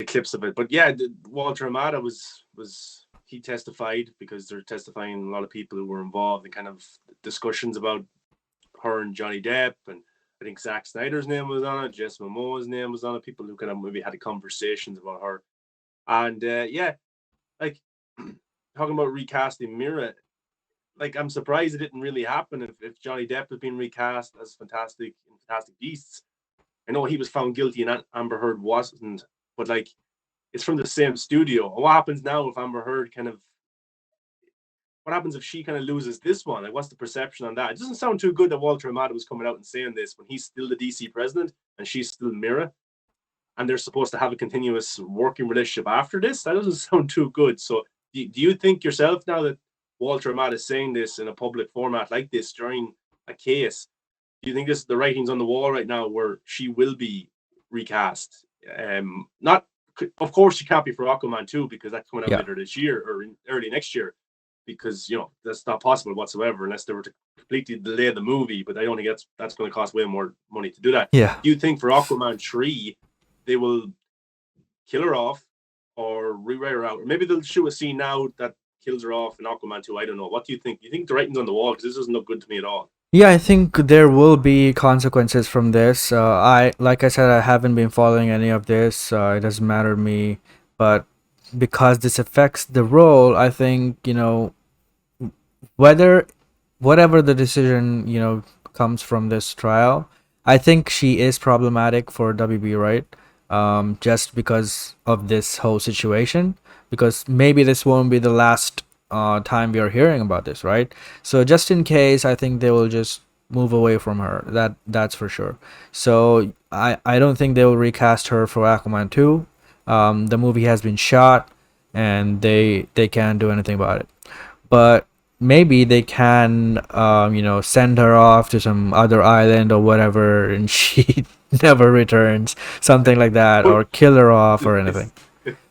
clips of it. But yeah, Walter Amada was he testified because they're testifying a lot of people who were involved in kind of discussions about her and Johnny Depp, and I think Zack Snyder's name was on it, Jason Momoa's name was on it. People who kind of maybe had conversations about her, and yeah, like talking about recasting Mera, like I'm surprised it didn't really happen if Johnny Depp had been recast as Fantastic Beasts. I know he was found guilty and Amber Heard wasn't, but like it's from the same studio. What happens now if Amber Heard kind of what happens if she kind of loses this one? Like, what's the perception on that? It doesn't sound too good that Walter Amada was coming out and saying this when he's still the DC president and she's still Mera, and they're supposed to have a continuous working relationship after this. That doesn't sound too good. So, do you think yourself now that Walter Amada is saying this in a public format like this during a case? Do you think this is the writings on the wall right now where she will be recast? Not, of course, she can't be for Aquaman 2 because that's coming out Yeah. later this year or early next year, because that's not possible whatsoever unless they were to completely delay the movie. But I don't think that's going to cost way more money to do that. Yeah. Do you think for Aquaman 3 they will kill her off or rewrite her out, or maybe they'll shoot a scene now that kills her off in Aquaman 2? I don't know. What do you think? Do you think the writing's on the wall? Because this doesn't look good to me at all. Yeah, I think there will be consequences from this. Like I said, I haven't been following any of this. It doesn't matter to me, but because this affects the role, I think whether whatever the decision comes from this trial, I think she is problematic for WB, right? Just because of this whole situation, because maybe this won't be the last time we are hearing about this, right? So just in case, I think they will just move away from her. That's for sure. So I don't think they will recast her for Aquaman 2. The movie has been shot, and they can't do anything about it. But maybe they can send her off to some other island or whatever, and she never returns, something like that, But or kill her off or anything.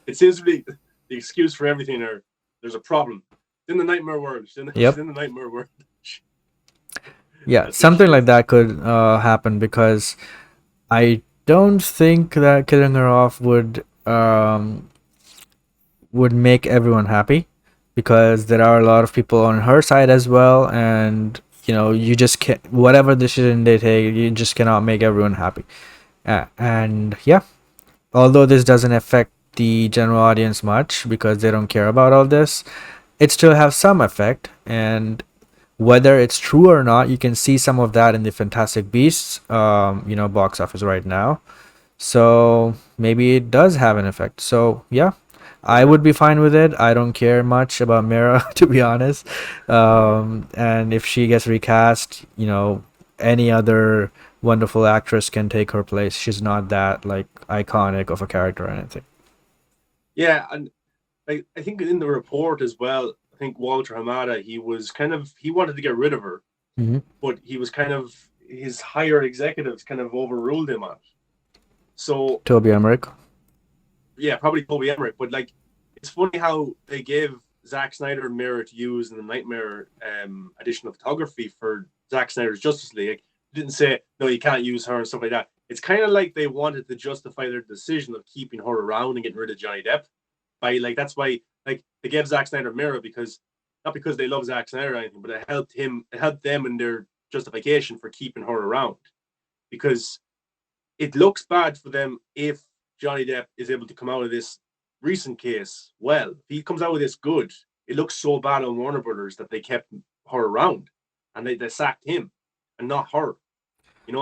it seems to be the excuse for everything. There's a problem. It's in the nightmare world. She's Yep. in the nightmare world. Yeah, That's what she something like is. that could happen, because I don't think that killing her off would make everyone happy, because there are a lot of people on her side as well, and you just can't, whatever decision they take, you just cannot make everyone happy. And yeah, although this doesn't affect the general audience much because they don't care about all this, it still has some effect. And whether it's true or not, you can see some of that in the Fantastic Beasts box office right now. So maybe it does have an effect. So yeah, I Yeah. would be fine with it. I don't care much about Mera, to be honest. And if she gets recast, any other wonderful actress can take her place. She's not that like iconic of a character or anything. Yeah, and I think in the report as well, I think Walter Hamada, he wanted to get rid of her, Mm-hmm. but he was kind of his higher executives kind of overruled him on it. So Toby Emmerich. yeah, probably Toby Emmerich, but like it's funny how they gave Zack Snyder Mera to use in the Nightmare edition of photography for Zack Snyder's Justice League. Like, didn't say no, you can't use her and stuff like that. It's kind of like they wanted to justify their decision of keeping her around and getting rid of Johnny Depp by like that's why like they gave Zack Snyder Mera because not because they love Zack Snyder or anything, but it helped them in their justification for keeping her around, because it looks bad for them if Johnny Depp is able to come out of this recent case well. If he comes out of this good, it looks so bad on Warner Brothers that they kept her around and they sacked him and not her.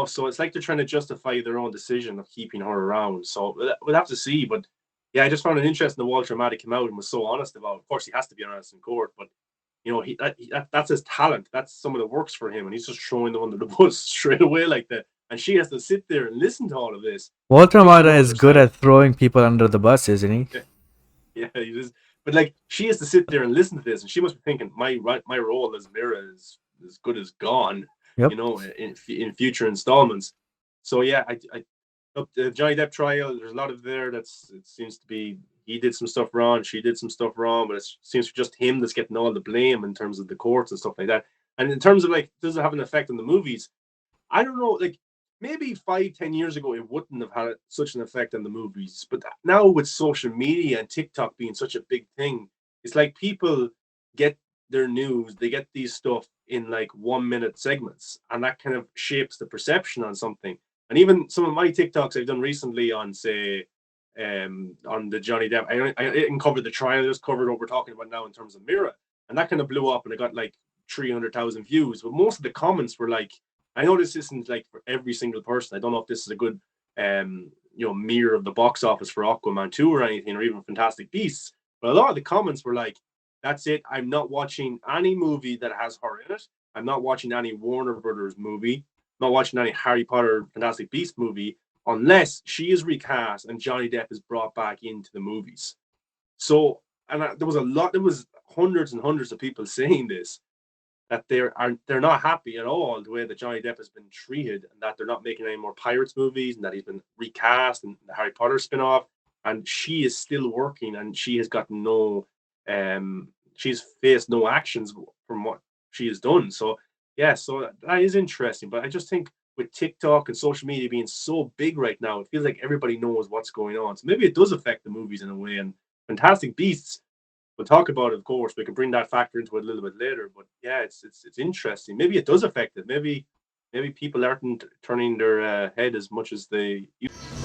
So it's like they're trying to justify their own decision of keeping her around. So we'll have to see. But yeah, I just found it interesting that Walter Matty came out and was so honest about it. Of course, he has to be honest in court, but that's his talent. That's someone that works for him, and he's just throwing them under the bus straight away like that. And she has to sit there and listen to all of this Walter just to Amada know is their good side. at throwing people under the bus, isn't he? Yeah, yeah, he is. But like, she has to sit there and listen to this, and she must be thinking, my role as Mera is as good as gone, Yep. in future installments. So yeah, the Johnny Depp trial. There's a lot of there. It seems to be he did some stuff wrong, she did some stuff wrong, but it seems just him that's getting all the blame in terms of the courts and stuff like that. And in terms of like, does it have an effect on the movies? I don't know. Like, maybe 5, 10 years ago it wouldn't have had such an effect on the movies, but now with social media and TikTok being such a big thing, it's like people get their news, they get these stuff in like 1 minute segments, and that kind of shapes the perception on something. And even some of my TikToks I've done recently on, say, on the Johnny Depp, I didn't cover the trial, I just covered what we're talking about now in terms of Mera, and that kind of blew up, and it got like 300,000 views. But most of the comments were like, I know this isn't like for every single person. I don't know if this is a good mirror of the box office for Aquaman 2 or anything, or even Fantastic Beasts. But a lot of the comments were like, that's it. I'm not watching any movie that has her in it. I'm not watching any Warner Brothers movie. I'm not watching any Harry Potter Fantastic Beast movie unless she is recast and Johnny Depp is brought back into the movies. So, and there was hundreds and hundreds of people saying this, that they're not happy at all the way that Johnny Depp has been treated, and that they're not making any more Pirates movies, and that he's been recast in the Harry Potter spin-off, and she is still working, and she has gotten she's faced no actions from what she has done. So yeah, so that is interesting. But I just think with TikTok and social media being so big right now, it feels like everybody knows what's going on. So maybe it does affect the movies in a way. And Fantastic Beasts, we'll talk about it, of course. We can bring that factor into it a little bit later. But yeah, it's interesting. Maybe it does affect it. Maybe people aren't turning their head as much as they used.